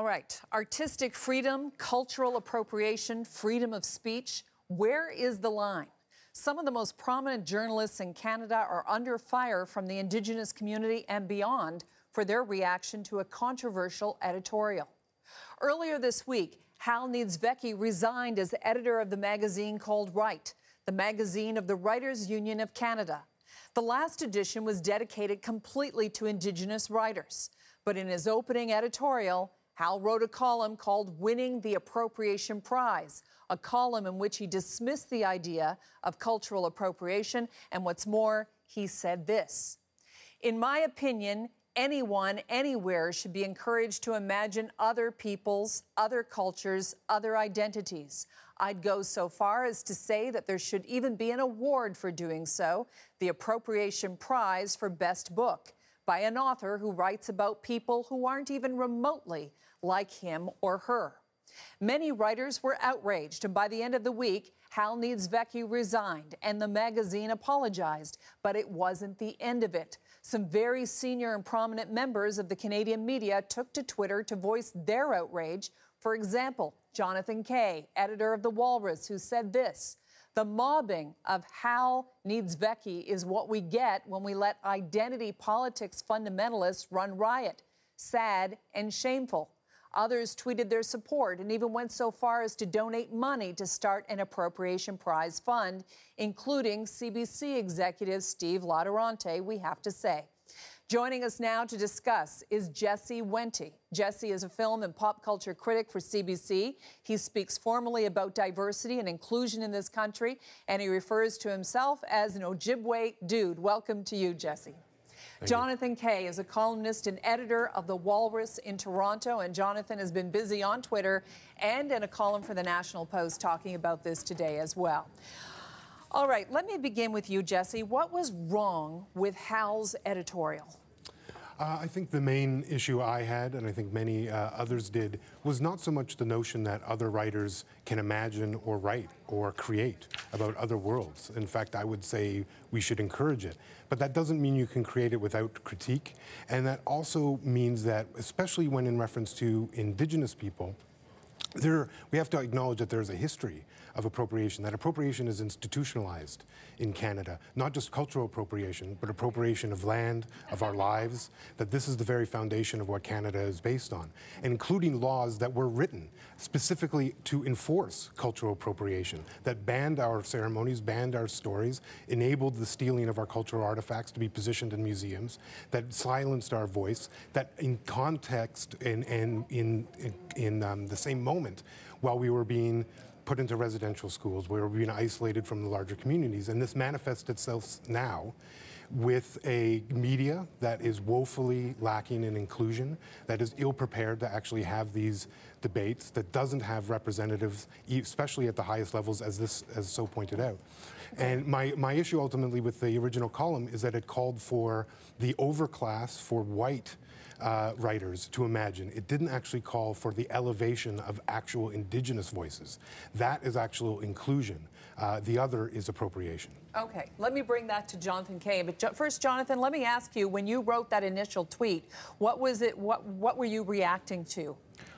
All right, artistic freedom, cultural appropriation, freedom of speech. Where is the line? Some of the most prominent journalists in Canada are under fire from the Indigenous community and beyond for their reaction to a controversial editorial. Earlier this week, Hal Beckys resigned as editor of the magazine called Write, the magazine of the Writers' Union of Canada. The last edition was dedicated completely to Indigenous writers. But in his opening editorial, Hal wrote a column called Winning the Appropriation Prize, a column in which he dismissed the idea of cultural appropriation, and what's more, he said this: "In my opinion, anyone, anywhere should be encouraged to imagine other peoples, other cultures, other identities. I'd go so far as to say that there should even be an award for doing so, the Appropriation Prize for Best Book, by an author who writes about people who aren't even remotely like him or her." Many writers were outraged, and by the end of the week, Hal Beckys resigned and the magazine apologized, but it wasn't the end of it. Some very senior and prominent members of the Canadian media took to Twitter to voice their outrage. For example, Jonathan Kay, editor of the Walrus, who said this: "The mobbing of Hal Beckys is what we get when we let identity politics fundamentalists run riot. Sad and shameful." Others tweeted their support and even went so far as to donate money to start an Appropriation Prize fund, including CBC executive Steve Latorante, we have to say. Joining us now to discuss is Jesse Wente. Jesse is a film and pop culture critic for CBC. He speaks formally about diversity and inclusion in this country, and he refers to himself as an Ojibwe dude. Welcome to you, Jesse. Jonathan Kay is a columnist and editor of The Walrus in Toronto, and Jonathan has been busy on Twitter and in a column for the National Post talking about this today as well. All right, let me begin with you, Jesse. What was wrong with Hal's editorial? I think the main issue I had, and I think many others did, was not so much the notion that other writers can imagine or write or create about other worlds. In fact, I would say we should encourage it. But that doesn't mean you can create it without critique. And that also means that, especially when in reference to Indigenous people, we have to acknowledge that there's a history of appropriation, that appropriation is institutionalized in Canada, not just cultural appropriation, but appropriation of land, of our lives, that this is the very foundation of what Canada is based on, including laws that were written specifically to enforce cultural appropriation, that banned our ceremonies, banned our stories, enabled the stealing of our cultural artifacts to be positioned in museums, that silenced our voice, that in context and in the same moment, while we were being put into residential schools, we were being isolated from the larger communities. And this manifests itself now with a media that is woefully lacking in inclusion, that is ill-prepared to actually have these debates, that doesn't have representatives, especially at the highest levels, as so pointed out. And my issue ultimately with the original column is that it called for the overclass for white writers to imagine. It didn't actually call for the elevation of actual Indigenous voices. That is actual inclusion. The other is appropriation. Okay, let me bring that to Jonathan Kay. But first, Jonathan, let me ask you, when you wrote that initial tweet, what was it? What were you reacting to?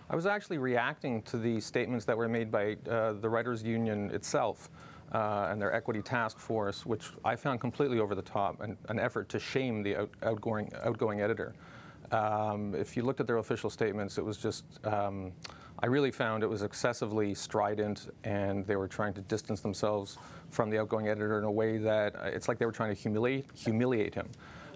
I was actually reacting to the statements that were made by the Writers' Union itself and their equity task force, which I found completely over the top, and an effort to shame the outgoing editor. If you looked at their official statements, it was just, I really found it was excessively strident, and they were trying to distance themselves from the outgoing editor in a way that it's like they were trying to humiliate him.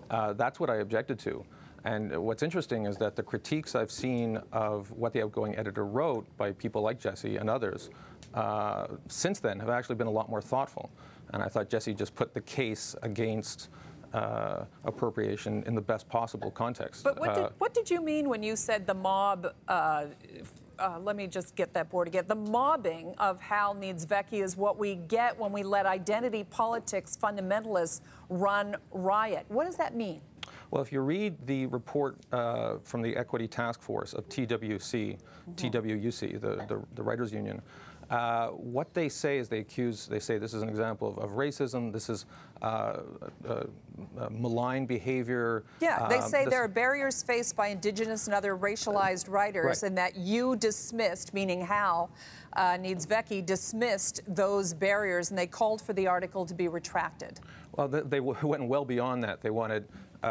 That's what I objected to. And what's interesting is that the critiques I've seen of what the outgoing editor wrote by people like Jesse and others since then have actually been a lot more thoughtful. And I thought Jesse just put the case against appropriation in the best possible context. But what did you mean when you said the mob, let me just get that board again, the mobbing of Hal Beckys is what we get when we let identity politics fundamentalists run riot? What does that mean? Well, if you read the report from the Equity Task Force of TWUC, the Writers Union, what they say is they say this is an example of racism, this is malign behavior. Yeah, they say there are barriers faced by Indigenous and other racialized writers, and that you dismissed, meaning Hal Beckys dismissed those barriers, and they called for the article to be retracted. Well, they went well beyond that. They wanted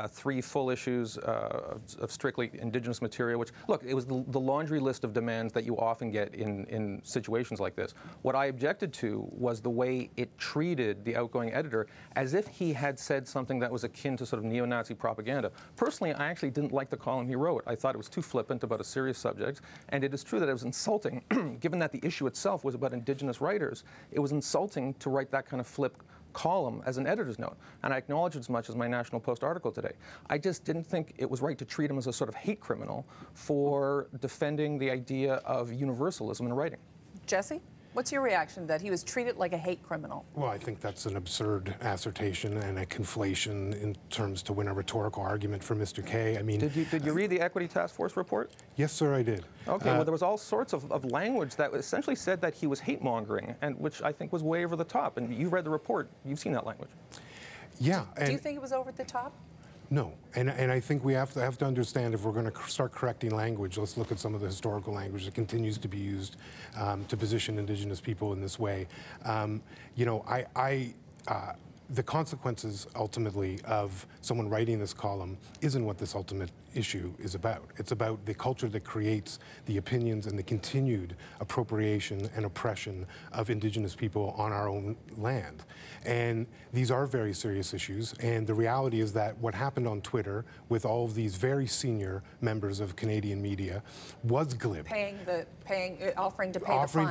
3 full issues of strictly Indigenous material, which, look, it was the laundry list of demands that you often get in situations like this. What I objected to was the way it treated the outgoing editor as if he had said something that was akin to sort of neo-Nazi propaganda. Personally, I actually didn't like the column he wrote. I thought it was too flippant about a serious subject, and it is true that it was insulting, given that the issue itself was about Indigenous writers. It was insulting to write that kind of flip column as an editor's note, and I acknowledge it as much as my National Post article today. I just didn't think it was right to treat him as a sort of hate criminal for defending the idea of universalism in writing. Jesse, what's your reaction that he was treated like a hate criminal? Well, I think that's an absurd assertion and a conflation in terms to win a rhetorical argument for Mr. Kay. I mean, did you read the Equity Task Force report? Yes, sir, I did. Okay, well, there was all sorts of language that essentially said that he was hate-mongering, and which I think was way over the top. And you read the report. You've seen that language. Yeah. Do you think it was over the top? No, and I think we have to understand, if we're going to start correcting language, let's look at some of the historical language that continues to be used to position Indigenous people in this way. You know, the consequences ultimately of someone writing this column isn't what this ultimate issue is about. It's about the culture that creates the opinions and the continued appropriation and oppression of Indigenous people on our own land. And these are very serious issues, and the reality is that what happened on Twitter with all of these very senior members of Canadian media was glib. Offering to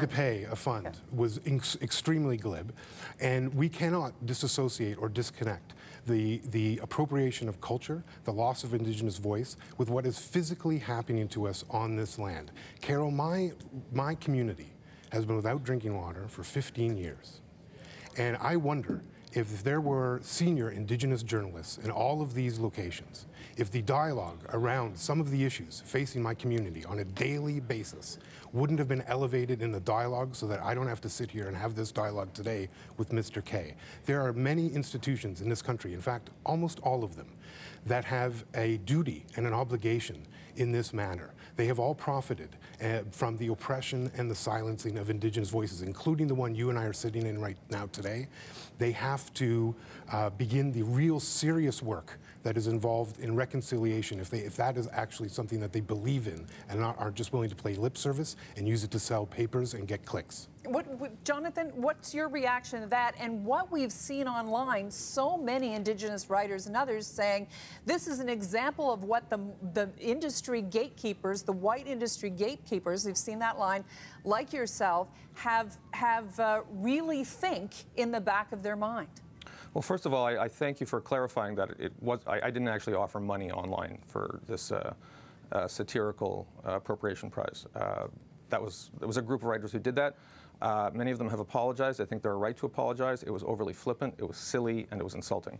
pay a fund. Okay. Was extremely glib, and we cannot disassociate or disconnect the appropriation of culture, the loss of Indigenous voice, with what is physically happening to us on this land. Carol, my community has been without drinking water for 15 years. And I wonder if there were senior Indigenous journalists in all of these locations, if the dialogue around some of the issues facing my community on a daily basis wouldn't have been elevated in the dialogue so that I don't have to sit here and have this dialogue today with Mr. Kay. There are many institutions in this country, in fact, almost all of them, that have a duty and an obligation in this manner. They have all profited from the oppression and the silencing of Indigenous voices, including the one you and I are sitting in right now today. They have to begin the real serious work that is involved in reconciliation, if that is actually something that they believe in and aren't just willing to play lip service and use it to sell papers and get clicks. Jonathan, what's your reaction to that and what we've seen online? So many Indigenous writers and others saying this is an example of what the industry gatekeepers, the white industry gatekeepers, we've seen that line, like yourself, have really think in the back of their mind. Well, first of all, I thank you for clarifying that I didn't actually offer money online for this satirical appropriation prize. There was a group of writers who did that. Many of them have apologized. I think they're right to apologize. It was overly flippant, it was silly, and it was insulting.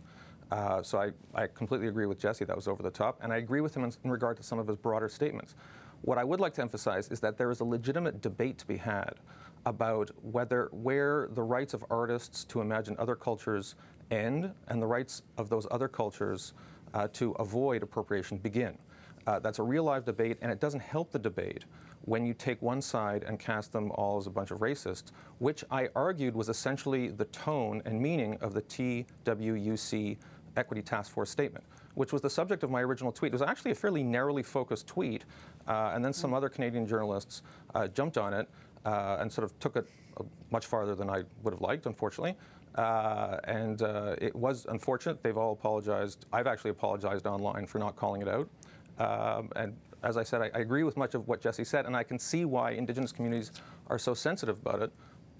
So I completely agree with Jesse, that was over the top, and I agree with him in regard to some of his broader statements. What I would like to emphasize is that there is a legitimate debate to be had about where the rights of artists to imagine other cultures end and the rights of those other cultures to avoid appropriation begin. That's a real live debate, and it doesn't help the debate when you take one side and cast them all as a bunch of racists, which I argued was essentially the tone and meaning of the TWUC Equity Task Force statement, which was the subject of my original tweet. It was actually a fairly narrowly focused tweet, and then some other Canadian journalists jumped on it and sort of took it much farther than I would have liked, unfortunately. It was unfortunate. They've all apologized. I've actually apologized online for not calling it out. And as I said, I agree with much of what Jesse said, and I can see why Indigenous communities are so sensitive about it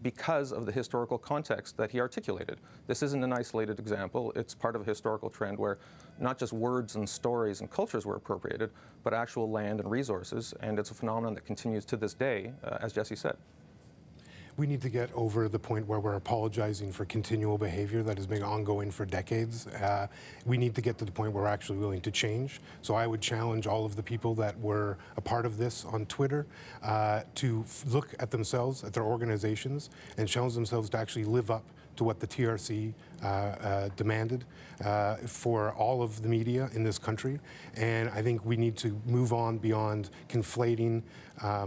because of the historical context that he articulated. This isn't an isolated example. It's part of a historical trend where not just words and stories and cultures were appropriated, but actual land and resources, and it's a phenomenon that continues to this day, as Jesse said. We need to get over the point where we're apologizing for continual behavior that has been ongoing for decades. We need to get to the point where we're actually willing to change. So I would challenge all of the people that were a part of this on Twitter to look at themselves, at their organizations, and challenge themselves to actually live up to what the TRC demanded for all of the media in this country. And I think we need to move on beyond conflating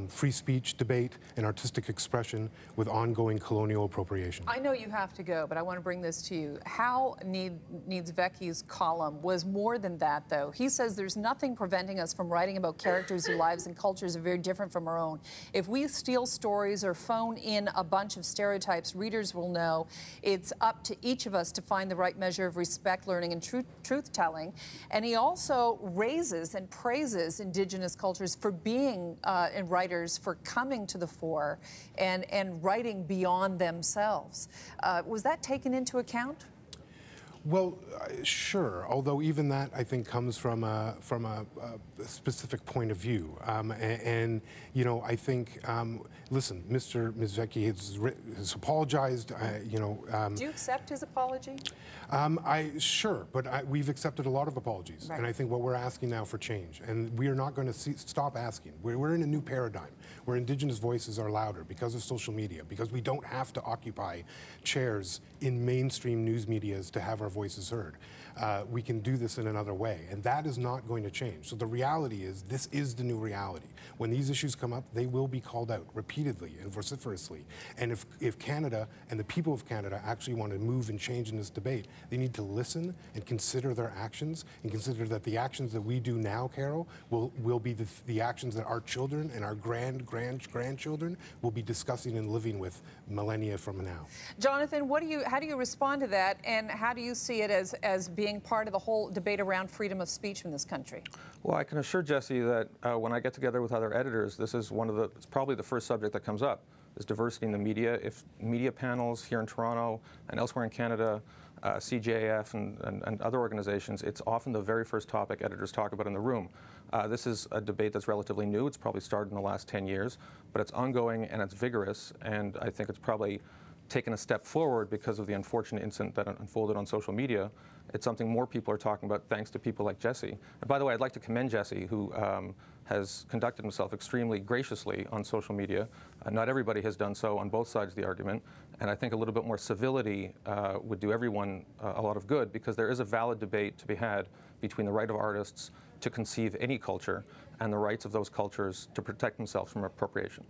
free speech debate and artistic expression with ongoing colonial appropriation. I know you have to go, but I want to bring this to you. How Needs Beckys' column was more than that, though. He says there's nothing preventing us from writing about characters whose lives and cultures are very different from our own. If we steal stories or phone in a bunch of stereotypes, readers will know it's up to each of us to find the right measure of respect, learning, and truth-telling. And he also raises and praises Indigenous cultures for being, and writers for coming to the fore and writing beyond themselves. Was that taken into account? Well, sure. Although even that, I think, comes from a specific point of view. And you know, I think, listen, Ms. Vecchi has apologized. You know. Do you accept his apology? Sure, but we've accepted a lot of apologies, right. And I think what we're asking now for change, and we are not going to stop asking. We're in a new paradigm where Indigenous voices are louder because of social media, because we don't have to occupy chairs in mainstream news medias to have our voices heard. We can do this in another way, and that is not going to change. So the reality is, this is the new reality. When these issues come up, they will be called out repeatedly and vociferously. And if Canada and the people of Canada actually want to move and change in this debate, they need to listen and consider their actions, and consider that the actions that we do now, Carol, will be the actions that our children and our grandchildren will be discussing and living with millennia from now. Jonathan, how do you respond to that, and how do you see it as being part of the whole debate around freedom of speech in this country? Well, I can assure Jesse that when I get together with other editors, this is it's probably the first subject that comes up, is diversity in the media. If media panels here in Toronto and elsewhere in Canada, CJAF and other organizations, it's often the very first topic editors talk about in the room. This is a debate that's relatively new. It's probably started in the last 10 years, but it's ongoing and it's vigorous, and I think it's probably taken a step forward because of the unfortunate incident that unfolded on social media. It's something more people are talking about thanks to people like Jesse. And by the way, I'd like to commend Jesse, who has conducted himself extremely graciously on social media. Not everybody has done so on both sides of the argument, and I think a little bit more civility would do everyone a lot of good, because there is a valid debate to be had between the right of artists to conceive any culture and the rights of those cultures to protect themselves from appropriation.